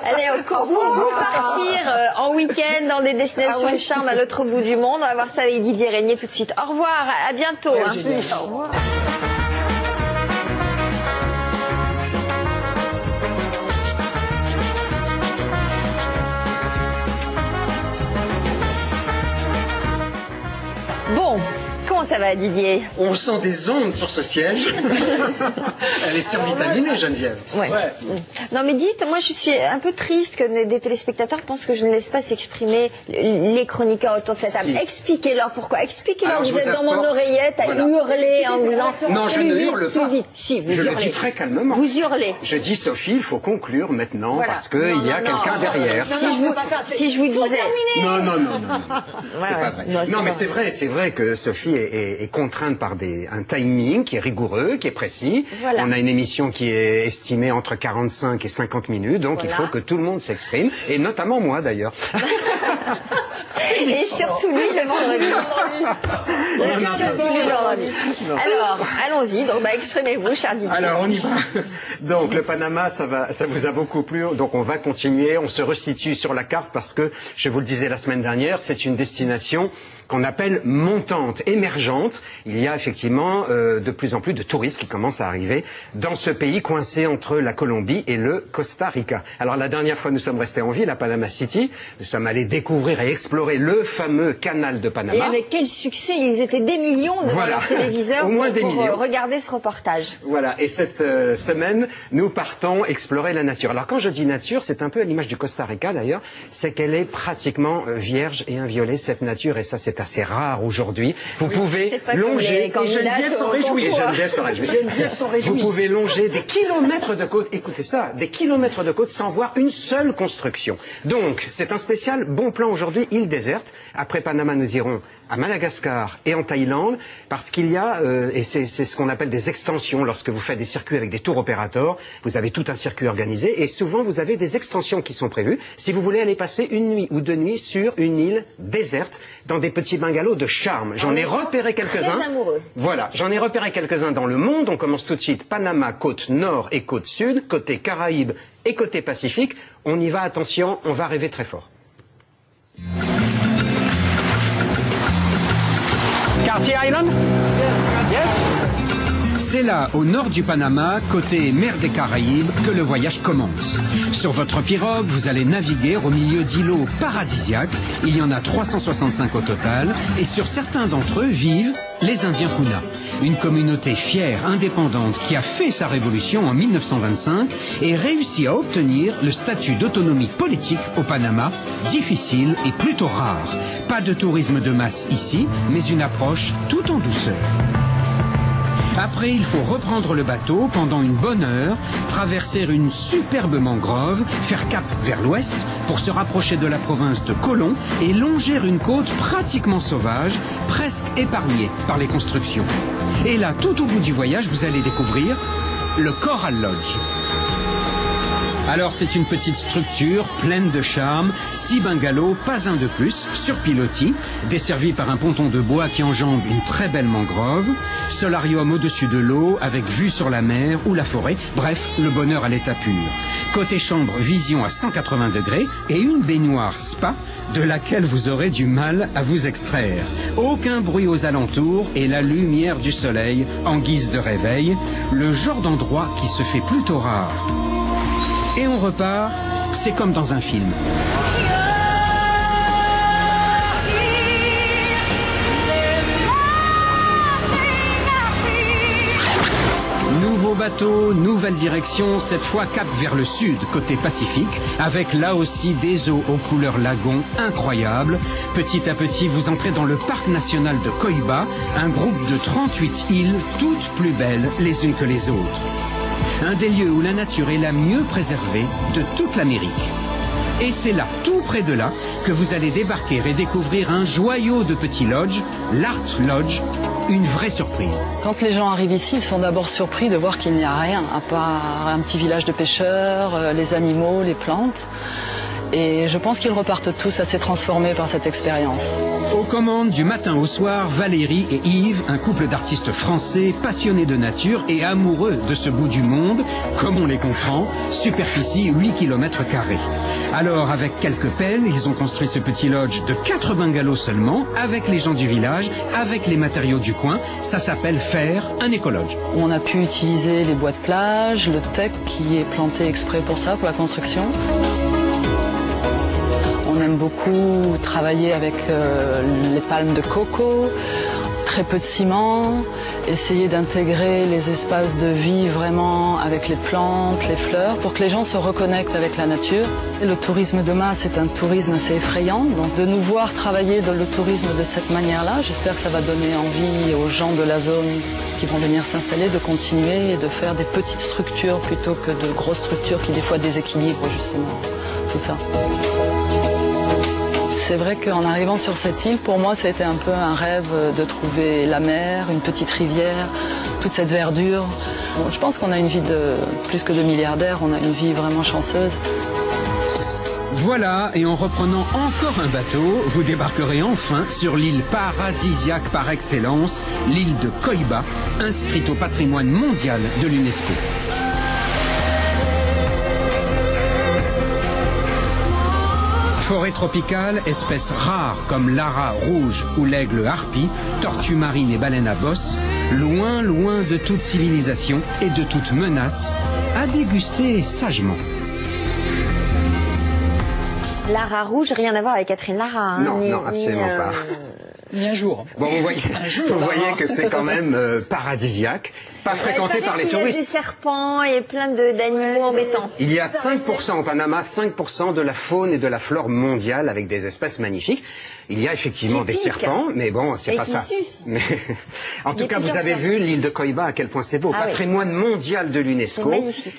Allez, vous partir en week-end dans des destinations de charme à l'autre bout du monde. On va voir ça avec Didier Régnier tout de suite. Au revoir, à bientôt. Au revoir. Bon, comment ça va Didier? On sent des ondes sur ce siège. Elle est survitaminée, Geneviève. Ouais. Non mais dites, moi je suis un peu triste que des téléspectateurs pensent que je ne laisse pas s'exprimer les chroniqueurs autour de cette table. Expliquez-leur pourquoi. Expliquez-leur que vous êtes dans mon oreillette à hurler en disant non, je ne hurle pas. Plus vite. Si, vous je hurlez. le dis très calmement. Vous hurlez. Je dis Sophie, il faut conclure maintenant parce qu'il y a quelqu'un derrière. Si je vous disais... Non. C'est pas vrai. Non, mais c'est vrai que Sophie est contrainte par un timing qui est rigoureux, qui est précis. Voilà. On a une émission qui est estimée entre 45 et 50 minutes, donc il faut que tout le monde s'exprime, et notamment moi d'ailleurs. Et surtout lui le vendredi. Surtout lui le vendredi. Alors, allons-y. Donc, exprimez-vous, cher Didier. Alors, on y va. Donc, le Panama, ça vous a beaucoup plu. Donc, on va continuer. On se resitue sur la carte parce que, je vous le disais la semaine dernière, c'est une destination qu'on appelle montante, émergente. Il y a effectivement de plus en plus de touristes qui commencent à arriver dans ce pays coincé entre la Colombie et le Costa Rica. Alors la dernière fois, nous sommes restés en ville à Panama City. Nous sommes allés découvrer et explorer le fameux canal de Panama. Et avec quel succès! Ils étaient des millions devant leur téléviseur Au moins pour regarder ce reportage. Voilà. Et cette semaine, nous partons explorer la nature. Alors quand je dis nature, c'est un peu à l'image du Costa Rica d'ailleurs, c'est qu'elle est pratiquement vierge et inviolée, cette nature, et ça c'est assez rare aujourd'hui. Vous pouvez longer, et Geneviève s'en réjouit. Vous pouvez longer des kilomètres de côte, écoutez ça, des kilomètres de côte sans voir une seule construction. Donc, c'est un spécial bon plan aujourd'hui, île déserte. Après Panama, nous irons à Madagascar et en Thaïlande, parce qu'il y a, et c'est ce qu'on appelle des extensions, lorsque vous faites des circuits avec des tours opérateurs, vous avez tout un circuit organisé, et souvent vous avez des extensions qui sont prévues, si vous voulez aller passer une nuit ou 2 nuits sur une île déserte, dans des petits bungalows de charme. J'en ai repéré quelques-uns. Très amoureux. Voilà, j'en ai repéré quelques-uns dans le monde. On commence tout de suite, Panama, côte nord et côte sud, côté Caraïbes et côté Pacifique. On y va, attention, on va rêver très fort. Cartier Island? Yes. C'est là, au nord du Panama, côté mer des Caraïbes, que le voyage commence. Sur votre pirogue, vous allez naviguer au milieu d'îlots paradisiaques. Il y en a 365 au total. Et sur certains d'entre eux vivent les Indiens Puna. Une communauté fière, indépendante, qui a fait sa révolution en 1925 et réussi à obtenir le statut d'autonomie politique au Panama, difficile et plutôt rare. Pas de tourisme de masse ici, mais une approche tout en douceur. Après, il faut reprendre le bateau pendant une bonne heure, traverser une superbe mangrove, faire cap vers l'ouest pour se rapprocher de la province de Colón et longer une côte pratiquement sauvage, presque épargnée par les constructions. Et là, tout au bout du voyage, vous allez découvrir le Coral Lodge. Alors c'est une petite structure pleine de charme, 6 bungalows, pas un de plus, sur pilotis, desservi par un ponton de bois qui enjambe une très belle mangrove, solarium au-dessus de l'eau avec vue sur la mer ou la forêt, bref, le bonheur à l'état pur. Côté chambre, vision à 180 degrés et une baignoire spa de laquelle vous aurez du mal à vous extraire. Aucun bruit aux alentours et la lumière du soleil en guise de réveil, le genre d'endroit qui se fait plutôt rare. Et on repart, c'est comme dans un film. Nouveau bateau, nouvelle direction, cette fois cap vers le sud, côté Pacifique, avec là aussi des eaux aux couleurs lagon incroyables. Petit à petit, vous entrez dans le parc national de Coiba, un groupe de 38 îles, toutes plus belles les unes que les autres. Un des lieux où la nature est la mieux préservée de toute l'Amérique. Et c'est là, tout près de là, que vous allez débarquer et découvrir un joyau de petits lodges, l'Art Lodge, une vraie surprise. Quand les gens arrivent ici, ils sont d'abord surpris de voir qu'il n'y a rien, à part un petit village de pêcheurs, les animaux, les plantes. Et je pense qu'ils repartent tous assez transformés par cette expérience. Aux commandes du matin au soir, Valérie et Yves, un couple d'artistes français passionnés de nature et amoureux de ce bout du monde, comme on les comprend, superficie 8 km². Alors, avec quelques peines, ils ont construit ce petit lodge de 4 bungalows seulement, avec les gens du village, avec les matériaux du coin. Ça s'appelle faire un écolodge. On a pu utiliser les bois de plage, le teck qui est planté exprès pour ça, pour la construction. On aime beaucoup travailler avec les palmes de coco, très peu de ciment, essayer d'intégrer les espaces de vie vraiment avec les plantes, les fleurs, pour que les gens se reconnectent avec la nature. Et le tourisme de masse est un tourisme assez effrayant, donc de nous voir travailler dans le tourisme de cette manière-là, j'espère que ça va donner envie aux gens de la zone qui vont venir s'installer de continuer et de faire des petites structures plutôt que de grosses structures qui des fois déséquilibrent justement tout ça. C'est vrai qu'en arrivant sur cette île, pour moi, ça a été un peu un rêve de trouver la mer, une petite rivière, toute cette verdure. Bon, je pense qu'on a une vie de plus que de milliardaires, on a une vie vraiment chanceuse. Voilà, et en reprenant encore un bateau, vous débarquerez enfin sur l'île paradisiaque par excellence, l'île de Coiba, inscrite au patrimoine mondial de l'UNESCO. Forêt tropicale, espèces rares comme l'ara rouge ou l'aigle harpie, tortues marines et baleines à bosse, loin, loin de toute civilisation et de toute menace, à déguster sagement. Lara rouge, rien à voir avec Catherine Lara. Hein, non, absolument pas. Ni un jour. Bon, vous voyez, que c'est quand même paradisiaque, pas fréquenté par les touristes. Il y a des serpents et plein d'animaux embêtants. Il y a 5% au Panama, 5% de la faune et de la flore mondiale avec des espèces magnifiques. Il y a effectivement des serpents, mais bon, c'est pas ça. Mais, en tout cas, vous avez vu l'île de Coiba, à quel point c'est beau. Patrimoine mondial de l'UNESCO.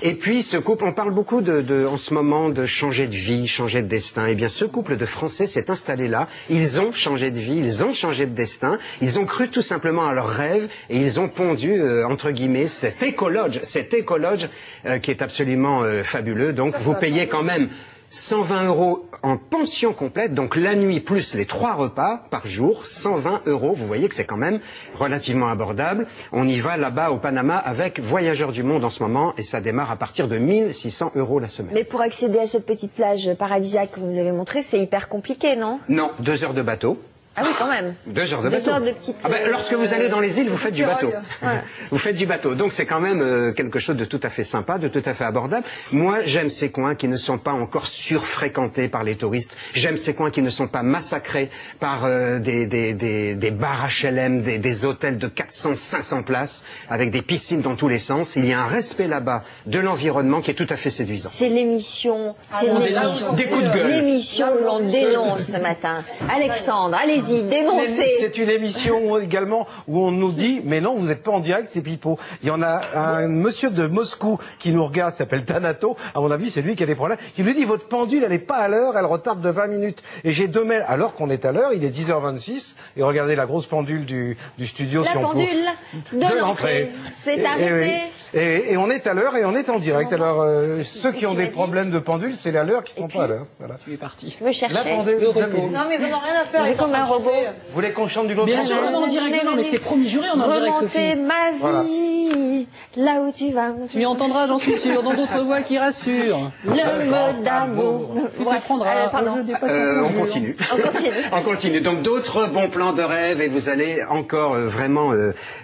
Et puis, ce couple, on parle beaucoup en ce moment de changer de vie, changer de destin. Eh bien, ce couple de Français s'est installé là. Ils ont changé de vie, ils ont changé de destin. Ils ont cru tout simplement à leurs rêves et ils ont pondu, entre guillemets, cet écolodge qui est absolument fabuleux. Donc, vous payez quand même 120 € en pension complète, donc la nuit plus les 3 repas par jour, 120 €. Vous voyez que c'est quand même relativement abordable. On y va là-bas au Panama avec Voyageurs du Monde en ce moment et ça démarre à partir de 1600 € la semaine. Mais pour accéder à cette petite plage paradisiaque que vous nous avez montrée, c'est hyper compliqué, non? Non, 2 heures de bateau. Ah oui, quand même. 2 heures de bateau. 2 heures de petite... lorsque vous allez dans les îles, vous faites du bateau. Ouais. Vous faites du bateau. Donc c'est quand même quelque chose de tout à fait sympa, de tout à fait abordable. Moi, j'aime ces coins qui ne sont pas encore surfréquentés par les touristes. J'aime ces coins qui ne sont pas massacrés par des bars HLM, des hôtels de 400, 500 places, avec des piscines dans tous les sens. Il y a un respect là-bas de l'environnement qui est tout à fait séduisant. C'est l'émission. Des coups de gueule. L'émission où l'on dénonce ce matin. Alexandre, allez-y. C'est une émission également où on nous dit mais non, vous n'êtes pas en direct, c'est pipeau. Il y en a un monsieur de Moscou qui nous regarde, qui s'appelle Thanato, à mon avis c'est lui qui a des problèmes, qui lui dit votre pendule elle n'est pas à l'heure, elle retarde de 20 minutes. Et j'ai 2 mails, alors qu'on est à l'heure, il est 10h26, et regardez la grosse pendule du studio. La pendule de l'entrée, c'est arrêté. Et on est à l'heure et on est en direct. Alors ceux qui ont des problèmes de pendule, c'est à l'heure qui ne sont pas à l'heure. Voilà. Tu es parti. Me chercher. La pendule, le repos. Non mais ils n'en ont rien à faire. J'ai comme un robot. Vous voulez qu'on chante du lot? Bien sûr, on est en direct. Non, mais c'est promis juré, on est en direct, Sophie. Remonter ma vie, là où tu vas. Tu m'y entendras, j'en suis sûr, dans d'autres voix qui rassurent. Le mot d'amour. Tu te prendras. On continue. On continue. Donc d'autres bons plans de rêve et vous allez encore vraiment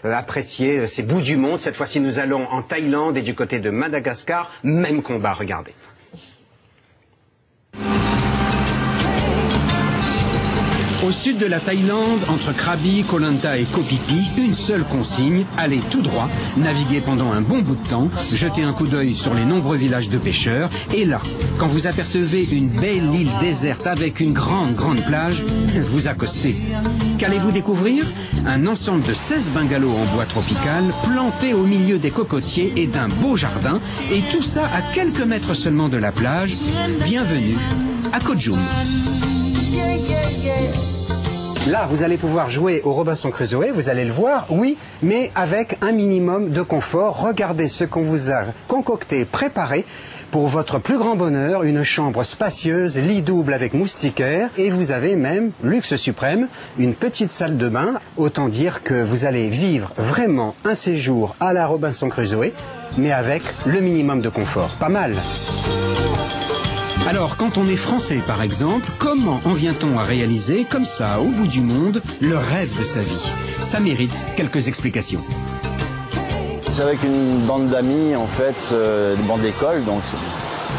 apprécier ces bouts du monde. Cette fois-ci, nous allons en Thaïlande et du côté de Madagascar. Même combat, regardez. Au sud de la Thaïlande, entre Krabi, Koh Lanta et Koh Phi Phi, une seule consigne, allez tout droit, naviguez pendant un bon bout de temps, jetez un coup d'œil sur les nombreux villages de pêcheurs, et là, quand vous apercevez une belle île déserte avec une grande plage, vous accostez. Qu'allez-vous découvrir? Un ensemble de 16 bungalows en bois tropical, plantés au milieu des cocotiers et d'un beau jardin, et tout ça à quelques mètres seulement de la plage. Bienvenue à Koh Jung. Là, vous allez pouvoir jouer au Robinson Crusoe, vous allez le voir, oui, mais avec un minimum de confort. Regardez ce qu'on vous a concocté, préparé Pour votre plus grand bonheur, une chambre spacieuse, lit double avec moustiquaire et vous avez même, luxe suprême, une petite salle de bain. Autant dire que vous allez vivre vraiment un séjour à la Robinson Crusoe, mais avec le minimum de confort. Pas mal. Alors, quand on est français, par exemple, comment en vient-on à réaliser, comme ça, au bout du monde, le rêve de sa vie? Ça mérite quelques explications. C'est avec une bande d'amis, en fait, une bande d'école, donc ça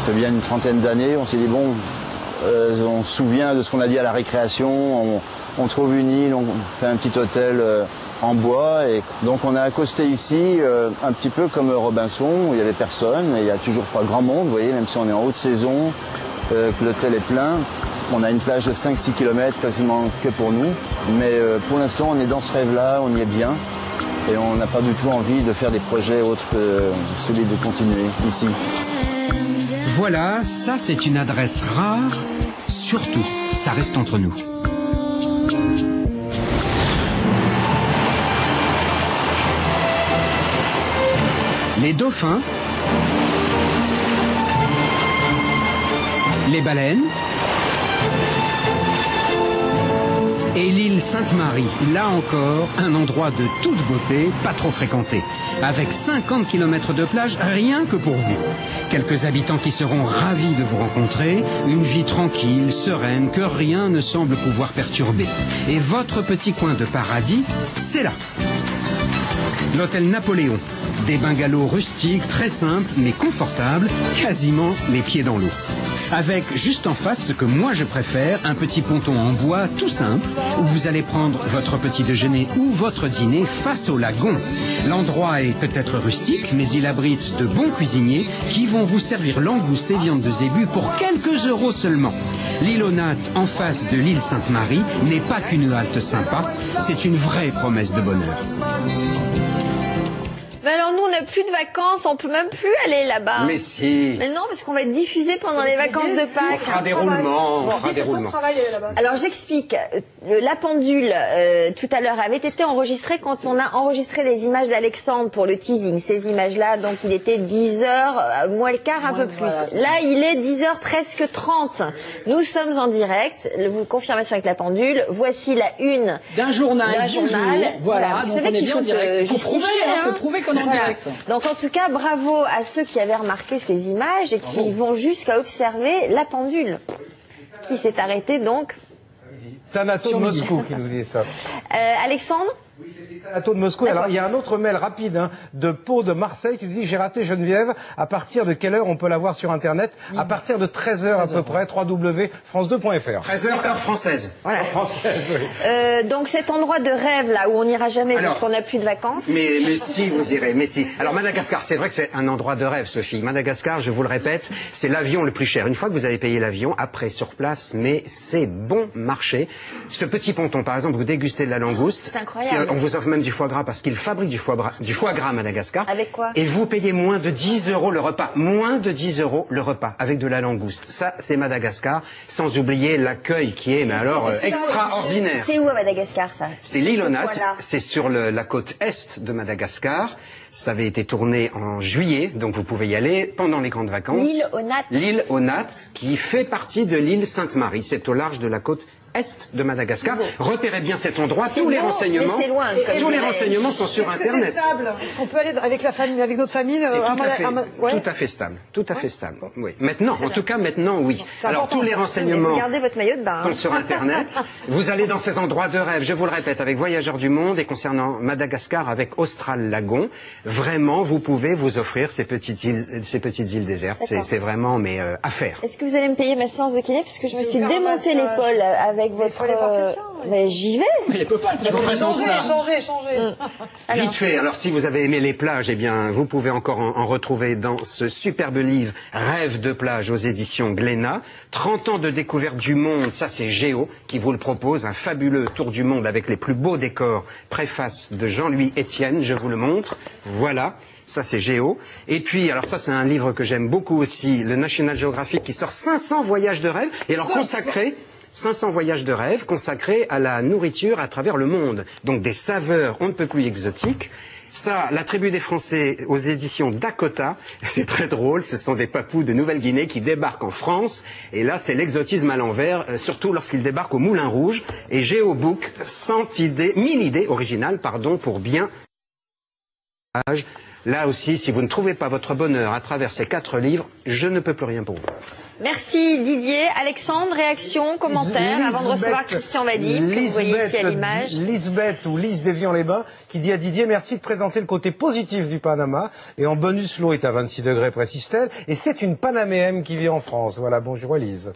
fait bien une trentaine d'années. On s'est dit, bon, on se souvient de ce qu'on a dit à la récréation, on trouve une île, on fait un petit hôtel en bois, et donc on a accosté ici, un petit peu comme Robinson, où il n'y avait personne, et il n'y a toujours pas grand monde, vous voyez, même si on est en haute saison, que l'hôtel est plein. On a une plage de 5-6 km quasiment que pour nous, mais pour l'instant on est dans ce rêve-là, on y est bien. Et on n'a pas du tout envie de faire des projets autres que celui de continuer ici. Voilà, ça c'est une adresse rare. Surtout, ça reste entre nous. Les dauphins, les baleines et l'île Sainte-Marie, là encore, un endroit de toute beauté, pas trop fréquenté, avec 50 km de plage rien que pour vous. Quelques habitants qui seront ravis de vous rencontrer, une vie tranquille, sereine, que rien ne semble pouvoir perturber. Et votre petit coin de paradis, c'est là. L'hôtel Napoléon, des bungalows rustiques, très simples, mais confortables, quasiment les pieds dans l'eau. Avec juste en face ce que moi je préfère, un petit ponton en bois tout simple, où vous allez prendre votre petit déjeuner ou votre dîner face au lagon. L'endroit est peut-être rustique, mais il abrite de bons cuisiniers qui vont vous servir langoustes et viande de zébu pour quelques euros seulement. L'île aux Nattes, en face de l'île Sainte-Marie, n'est pas qu'une halte sympa, c'est une vraie promesse de bonheur. Mais alors nous, on n'a plus de vacances, on peut même plus aller là-bas. Mais si. Mais non, parce qu'on va être diffusé pendant les vacances de Pâques. On fera des roulements, on fera des roulements. Alors j'explique. La pendule, tout à l'heure, avait été enregistrée quand on a enregistré les images d'Alexandre pour le teasing. Ces images-là, donc il était 10h, moins le quart, un peu plus. Voilà, là, il est 10h presque 30. Nous sommes en direct. Vous confirmation avec la pendule. Voici la une d'un journal. Voilà. Vous savez qu'il faut se justifier. Il faut prouver qu'on est en direct. Donc en tout cas, bravo à ceux qui avaient remarqué ces images et qui vont jusqu'à observer la pendule qui s'est arrêtée donc. Thanato de Moscou qui nous dit ça. Alexandre? Oui, c'était Thanato de Moscou. Alors, il y a un autre mail rapide de Pau de Marseille qui nous dit « J'ai raté Geneviève. À partir de quelle heure on peut la voir sur Internet ?» À partir de 13h à peu près, www.france2.fr. 13h, heure française. Voilà. Heure française, oui. Donc cet endroit de rêve, là, où on n'ira jamais parce qu'on n'a plus de vacances. Mais si, vous irez, mais si. Alors Madagascar, c'est vrai que c'est un endroit de rêve, Sophie. Madagascar, je vous le répète, c'est l'avion le plus cher. Une fois que vous avez payé l'avion, après sur place, mais c'est bon marché. Ce petit ponton, par exemple, vous dégustez de la langouste. C'est incroyable. On vous offre même du foie gras parce qu'ils fabriquent du foie gras à Madagascar. Avec quoi? Et vous payez moins de 10 € le repas. Moins de 10 € le repas avec de la langouste. Ça, c'est Madagascar. Sans oublier l'accueil qui est, mais alors, extraordinaire. C'est où à Madagascar, ça? C'est l'île aux Nattes. C'est sur la côte est de Madagascar. Ça avait été tourné en juillet, donc vous pouvez y aller pendant les grandes vacances. L'île aux Nattes. L'île aux Nattes, qui fait partie de l'île Sainte-Marie. C'est au large de la côte est de Madagascar. Repérez bien cet endroit. Tous les renseignements, tous les renseignements sont sur Internet. C'est stable. Est-ce qu'on peut aller avec la famille, avec notre famille? C'est tout à fait stable. Tout à fait stable. Oui. Maintenant, en tout cas, maintenant, oui. Alors, tous les renseignements sont sur Internet. Vous allez dans ces endroits de rêve, je vous le répète, avec Voyageurs du Monde et concernant Madagascar avec Austral Lagon. Vraiment, vous pouvez vous offrir ces petites îles désertes. C'est vraiment, mais à faire. Est-ce que vous allez me payer ma séance de kiné? Parce que je me suis démonté l'épaule avec votre... Mais j'y vais. Il peut pas. Changer. Vite fait. Alors, si vous avez aimé les plages, eh bien, vous pouvez encore en retrouver dans ce superbe livre Rêve de plage aux éditions Glénat. 30 ans de découverte du monde. Ça, c'est Géo qui vous le propose. Un fabuleux tour du monde avec les plus beaux décors. Préface de Jean-Louis Etienne. Je vous le montre. Voilà. Ça, c'est Géo. Et puis, alors ça, c'est un livre que j'aime beaucoup aussi. Le National Geographic qui sort 500 voyages de rêve. Et alors, consacré... 500 voyages de rêve consacrés à la nourriture à travers le monde. Donc des saveurs on ne peut plus exotiques. Ça, La tribu des Français aux éditions Dakota. C'est très drôle, ce sont des papous de Nouvelle-Guinée qui débarquent en France. Et là, c'est l'exotisme à l'envers, surtout lorsqu'ils débarquent au Moulin Rouge. Et Géobook, 1000 idées originales, pour bien... Là aussi, si vous ne trouvez pas votre bonheur à travers ces 4 livres, je ne peux plus rien pour vous. Merci Didier. Alexandre, réaction, commentaire avant de recevoir Christian Vadym, que vous voyez ici à l'image. Lisbeth ou Lise d'Évian-les-Bains qui dit à Didier merci de présenter le côté positif du Panama. Et en bonus, l'eau est à 26 degrés, précise-t-elle. Et c'est une Panaméenne qui vit en France. Voilà, bonjour Elise.